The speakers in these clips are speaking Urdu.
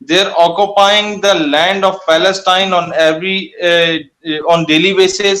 They're occupying the land of Palestine on daily basis.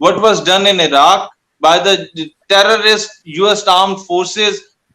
What was done in Iraq by the terrorist US armed forces?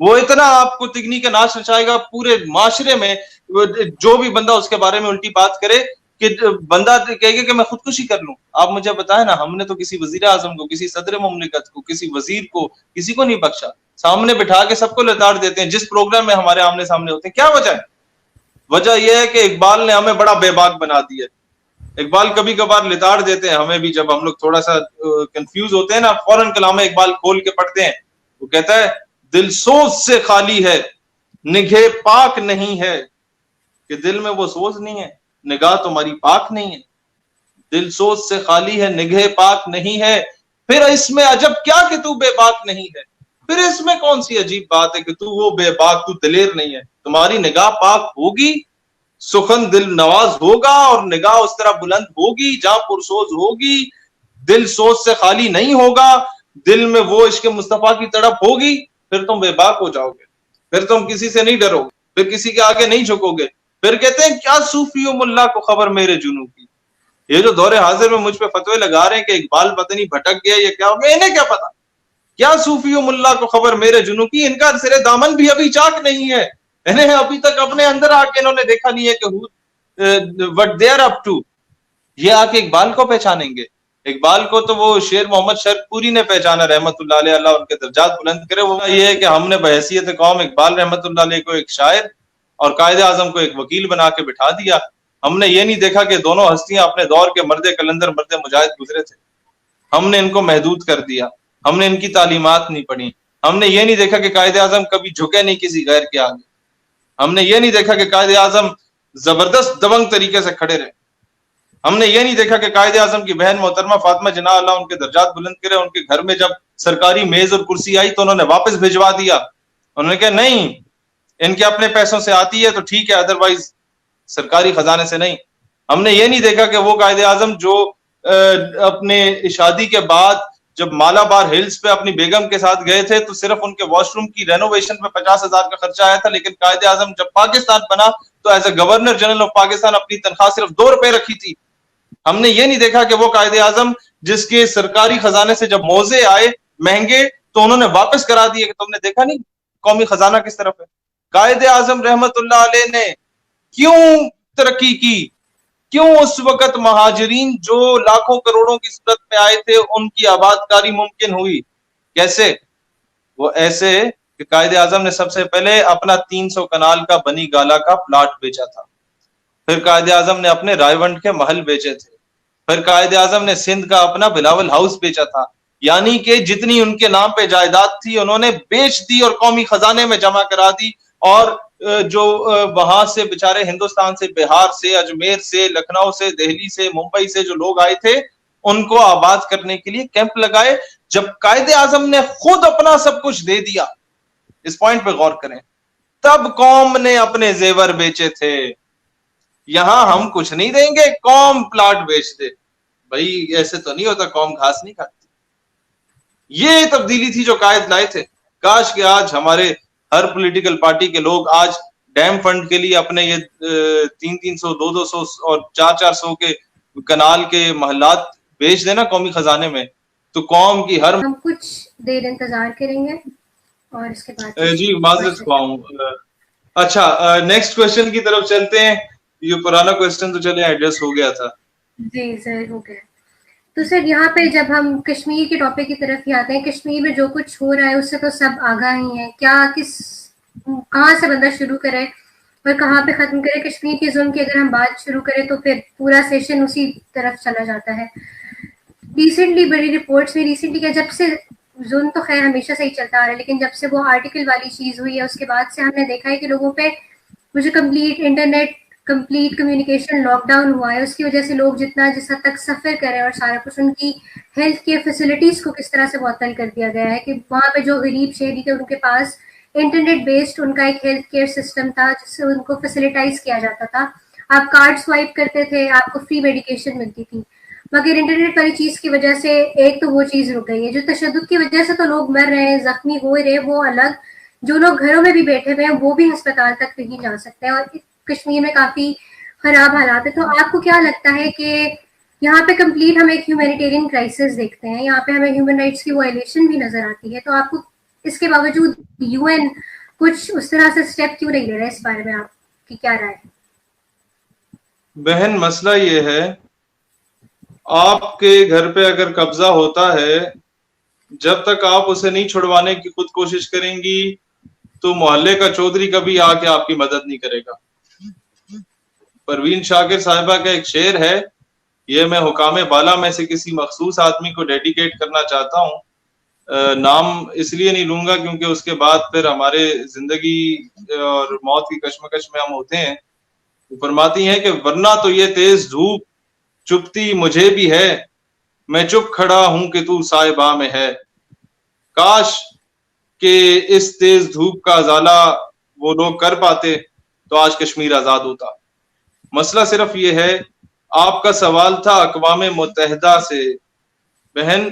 وہ اتنا آپ کو تگنی کا ناش نچائے گا پورے معاشرے میں. جو بھی بندہ اس کے بارے میں الٹی بات کرے کہ بندہ کہے گا کہ میں خودکشی کر لوں. آپ مجھے بتائیں نا, ہم نے تو کسی وزیر اعظم کو, کسی صدر مملکت کو, کسی وزیر کو, کسی کو نہیں بخشا. سامنے بٹھا کے سب کو لتاڑ دیتے ہیں جس پروگرام میں ہمارے آمنے سامنے ہوتے ہیں. کیا وجہ ہے؟ وجہ یہ ہے کہ اقبال نے ہمیں بڑا بے باک بنا دیا. اقبال کبھی کبھار لتاڑ دیتے ہیں ہمیں بھی, جب ہم لوگ تھوڑا سا کنفیوز ہوتے ہیں نا, فوراً کلام اقبال کھول کے پڑھتے ہیں. وہ کہتا ہے دل سوز سے خالی ہے نگہ پاک نہیں ہے, کہ دل میں وہ سوز نہیں ہے, نگاہ تمہاری پاک نہیں ہے. دل سوز سے خالی ہے نگہ پاک نہیں ہے, پھر اس میں عجب کیا کہ تو بے باک نہیں ہے. پھر اس میں کون سی عجیب بات ہے کہ تو وہ بے باک, تو دلیر نہیں ہے. تمہاری نگاہ پاک ہوگی, سخن دل نواز ہوگا, اور نگاہ اس طرح بلند ہوگی جہاں پرسوز ہوگی. دل سوز سے خالی نہیں ہوگا, دل میں وہ عشق مصطفیٰ کی تڑپ ہوگی, پھر تم بے باک ہو جاؤ گے. پھر تم کسی سے نہیں ڈرو گے, پھر کسی کے آگے نہیں جھکو گے. پھر کہتے ہیں کیا صوفی ملا کو خبر میرے جنوں کی. یہ جو دور حاضر میں مجھ پہ فتوے لگا رہے ہیں کہ اقبال پتہ نہیں بھٹک گیا یا کیا ہو گیا, انہیں کیا پتا. کیا صوفی ملا کو خبر میرے جنوں کی, ان کا سرے دامن بھی ابھی چاک نہیں ہے. انہیں ابھی تک اپنے اندر آ کے انہوں نے دیکھا نہیں ہے کہ what they are up to. یہ آ کے اقبال کو پہچانیں گے. اقبال کو تو وہ شیر محمد شرق پوری نے پہچانا رحمت اللہ علیہ, اللہ ان کے درجات بلند کرے. وہ یہ ہے کہ ہم نے بحیثیت قوم اقبال رحمت اللہ علیہ کو ایک شاعر اور قائد اعظم کو ایک وکیل بنا کے بٹھا دیا. ہم نے یہ نہیں دیکھا کہ دونوں ہستیاں اپنے دور کے مرد کلندر, مرد مجاہد گزرے تھے. ہم نے ان کو محدود کر دیا, ہم نے ان کی تعلیمات نہیں پڑھی. ہم نے یہ نہیں دیکھا کہ قائد اعظم کبھی جھکے نہیں کسی غیر کے آگے. ہم نے یہ نہیں دیکھا کہ قائد اعظم زبردست دبنگ طریقے سے کھڑے رہے. ہم نے یہ نہیں دیکھا کہ قائد اعظم کی بہن محترمہ فاطمہ جناح اللہ ان کے درجات بلند کرے, ان کے گھر میں جب سرکاری میز اور کرسی آئی تو انہوں نے واپس بھجوا دیا. انہوں نے کہا نہیں, ان کے اپنے پیسوں سے آتی ہے تو ٹھیک ہے, ادروائز سرکاری خزانے سے نہیں. ہم نے یہ نہیں دیکھا کہ وہ قائد اعظم جو اپنے شادی کے بعد جب مالا بار ہلز پہ اپنی بیگم کے ساتھ گئے تھے تو صرف ان کے واش روم کی رینوویشن پہ 50,000 کا خرچہ آیا تھا, لیکن قائد اعظم جب پاکستان بنا تو as a governor general of Pakistan اپنی تنخواہ صرف 2 روپے رکھی تھی. ہم نے یہ نہیں دیکھا کہ وہ قائد اعظم جس کے سرکاری خزانے سے جب موزے آئے مہنگے تو انہوں نے واپس کرا دیے, کہ تم نے دیکھا نہیں قومی خزانہ کس طرف ہے. قائد اعظم رحمت اللہ علیہ نے کیوں ترقی کی, کیوں اس وقت مہاجرین جو لاکھوں کروڑوں کی صورت میں آئے تھے ان کی آباد کاری ممکن ہوئی. کیسے؟ وہ ایسے کہ قائد اعظم نے سب سے پہلے اپنا 300 کنال کا بنی گالا کا پلاٹ بیچا تھا. پھر قائد اعظم نے اپنے رائے ونڈ کے محل بیچے تھے. پھر قائد اعظم نے سندھ کا اپنا بلاول ہاؤس بیچا تھا. یعنی کہ جتنی ان کے نام پہ جائیداد تھی انہوں نے بیچ دی اور قومی خزانے میں جمع کرا دی. اور جو وہاں سے بےچارے ہندوستان سے, بہار سے, اجمیر سے, لکھنؤ سے, دہلی سے, ممبئی سے جو لوگ آئے تھے ان کو آباد کرنے کے لیے کیمپ لگائے. جب قائد اعظم نے خود اپنا سب کچھ دے دیا, اس پوائنٹ پہ غور کریں, تب قوم نے اپنے زیور بیچے تھے. یہاں ہم کچھ نہیں دیں گے, قوم پلاٹ بیچ دے. بھائی ایسے تو نہیں ہوتا, قوم گھاس نہیں کھاتی. یہ تبدیلی تھی جو قائد لائے تھے. کاش کہ آج ہمارے ہر پولیٹیکل پارٹی کے لوگ آج ڈیم فنڈ کے لیے اپنے یہ 300 200 اور 400 کے کنال کے محلات بیچ دینا قومی خزانے میں, تو قوم کی ہر. ہم کچھ دیر انتظار کریں گے اور اس کے بعد جی معذرت خواہوں. اچھا نیکسٹ کوشچن کی طرف چلتے ہیں. یہ پرانا کوشچن تو چلے ایڈریس ہو گیا تھا. جی سر ہو گیا. تو سر یہاں پہ جب ہم کشمیر کے ٹاپک کی طرف ہی آتے ہیں, کشمیر میں جو کچھ ہو رہا ہے اس سے تو سب آگاہ ہی ہیں. کہاں سے بندہ شروع کرے اور کہاں پہ ختم کرے. کشمیر کے ظلم کی اگر ہم بات شروع کریں تو پھر پورا سیشن اسی طرف چلا جاتا ہے. ریسنٹلی بڑی رپورٹس میں کیا جب سے ظلم تو خیر ہمیشہ سے ہی چلتا آ رہا ہے, لیکن جب سے وہ آرٹیکل والی چیز ہوئی ہے اس کے بعد سے ہم نے دیکھا ہے کہ لوگوں پہ مجھے complete internet, complete communication lockdown ہوا ہے. اس کی وجہ سے لوگ جس حد تک سفر کریں اور سارا کچھ ان کی ہیلتھ کیئر فیسلٹیز کو کس طرح سے معطل کر دیا گیا ہے, کہ وہاں پہ جو غریب شہری تھے ان کے پاس انٹرنیٹ بیسڈ ان کا ایک ہیلتھ کیئر سسٹم تھا جس سے ان کو فیسلٹائز کیا جاتا تھا. آپ کارڈ سوائپ کرتے تھے, آپ کو فری میڈیکیشن ملتی تھی. مگر انٹرنیٹ والی چیز کی وجہ سے ایک تو وہ چیز رک گئی ہے. جو تشدد کی وجہ سے تو لوگ مر رہے ہیں, زخمی ہو رہے, وہ الگ. جو لوگ گھروں میں بھی بیٹھے ہوئے ہیں وہ بھی ہسپتال تک نہیں جا سکتے ہیں, اور کشمیر میں کافی خراب حالات ہے. تو آپ کو کیا لگتا ہے کہ یہاں پہ کمپلیٹ ہم ایک ہیومینیٹیرین کرائسس دیکھتے ہیں, یہاں پہ ہمیں ہیومن رائٹس کی وائلیشن بھی نظر آتی ہے, تو آپ کو اس کے باوجود UN کچھ اس طرح سے اسٹیپ کیوں نہیں لے رہے؟ اس بارے میں آپ کی کیا رائے ہے؟ بہن مسئلہ یہ ہے، آپ کے گھر پہ اگر قبضہ ہوتا ہے، جب تک آپ اسے نہیں چھڑوانے کی خود کوشش کریں گی تو محلے کا چودھری کبھی آ کے آپ کی مدد نہیں کرے گا۔ پروین شاکر صاحبہ کا ایک شعر ہے، یہ میں حکام بالا میں سے کسی مخصوص آدمی کو ڈیڈیکیٹ کرنا چاہتا ہوں، نام اس لیے نہیں لوں گا کیونکہ اس کے بعد پھر ہمارے زندگی اور موت کی کشمکش میں ہم ہوتے ہیں۔ وہ فرماتی ہیں کہ ورنہ تو یہ تیز دھوپ چپتی مجھے بھی ہے، میں چپ کھڑا ہوں کہ تو صاحبہ میں ہے۔ کاش کہ اس تیز دھوپ کا ازالہ وہ لوگ کر پاتے تو آج کشمیر آزاد ہوتا۔ مسئلہ صرف یہ ہے، آپ کا سوال تھا اقوام متحدہ سے۔ بہن،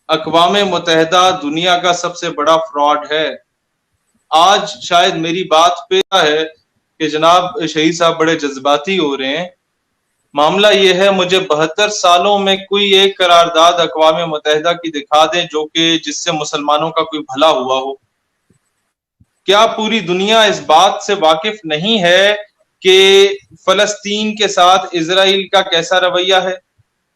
اقوام متحدہ دنیا کا سب سے بڑا فراڈ ہے۔ آج شاید میری بات پہ ہے کہ جناب شہید صاحب بڑے جذباتی ہو رہے ہیں۔ معاملہ یہ ہے، مجھے 72 سالوں میں کوئی ایک قرارداد اقوام متحدہ کی دکھا دیں جو کہ جس سے مسلمانوں کا کوئی بھلا ہوا ہو۔ کیا پوری دنیا اس بات سے واقف نہیں ہے کہ فلسطین کے ساتھ اسرائیل کا کیسا رویہ ہے؟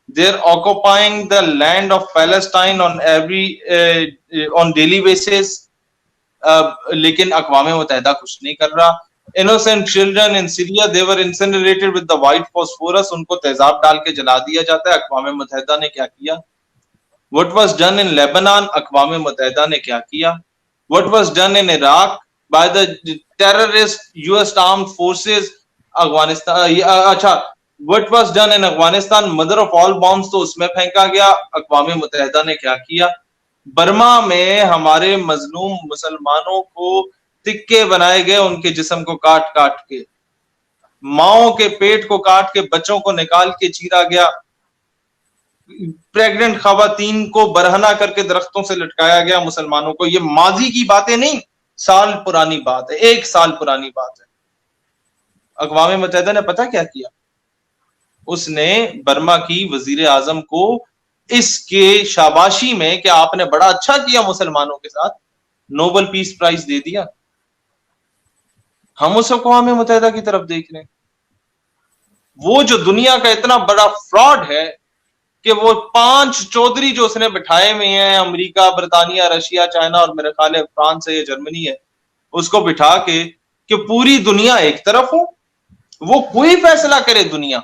They're occupying the land of Palestine on daily basis. لیکن اقوام متحدہ کچھ نہیں کر رہا۔ Innocent children in Syria, they were incinerated with the white phosphorus. ان کو تیزاب ڈال کے جلا دیا جاتا ہے۔ اقوام متحدہ نے کیا کیا؟ What was done in Lebanon, اقوام متحدہ نے کیا کیا؟ What was done in Iraq by the terrorist US armed forces, Afghanistan اچھا what was done in Afghanistan, mother of all bombs تو اس میں پھینکا گیا۔ اقوام متحدہ نے کیا کیا؟ برما میں ہمارے مظلوم مسلمانوں کو تکے بنائے گئے، ان کے جسم کو کاٹ کاٹ کے، ماؤں کے پیٹ کو کاٹ کے بچوں کو نکال کے چیرا گیا، پریگننٹ خواتین کو برہنہ کر کے درختوں سے لٹکایا گیا مسلمانوں کو۔ یہ ماضی کی باتیں نہیں، سال پرانی بات ہے، 1 سال پرانی بات ہے۔ اقوام متحدہ نے پتہ کیا کیا؟ اس نے برما کی وزیر اعظم کو اس کے شاباشی میں کہ آپ نے بڑا اچھا کیا مسلمانوں کے ساتھ، نوبل پیس پرائز دے دیا۔ ہم اس اقوام متحدہ کی طرف دیکھ رہے ہیں، وہ جو دنیا کا اتنا بڑا فراڈ ہے کہ وہ 5 چودھری جو اس نے بٹھائے ہوئے ہیں، امریکہ، برطانیہ، رشیا، چائنا اور میرے خیال ہے فرانس ہے یا جرمنی ہے، اس کو بٹھا کے کہ پوری دنیا ایک طرف ہو، وہ کوئی فیصلہ کرے دنیا،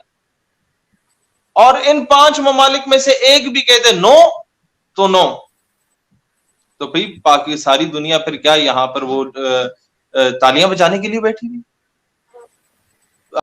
اور ان 5 ممالک میں سے ایک بھی کہہ دے نو تو نو، تو بھئی ساری دنیا پھر کیا یہاں پر وہ تالیاں بجانے کے لیے بیٹھی ہوئی؟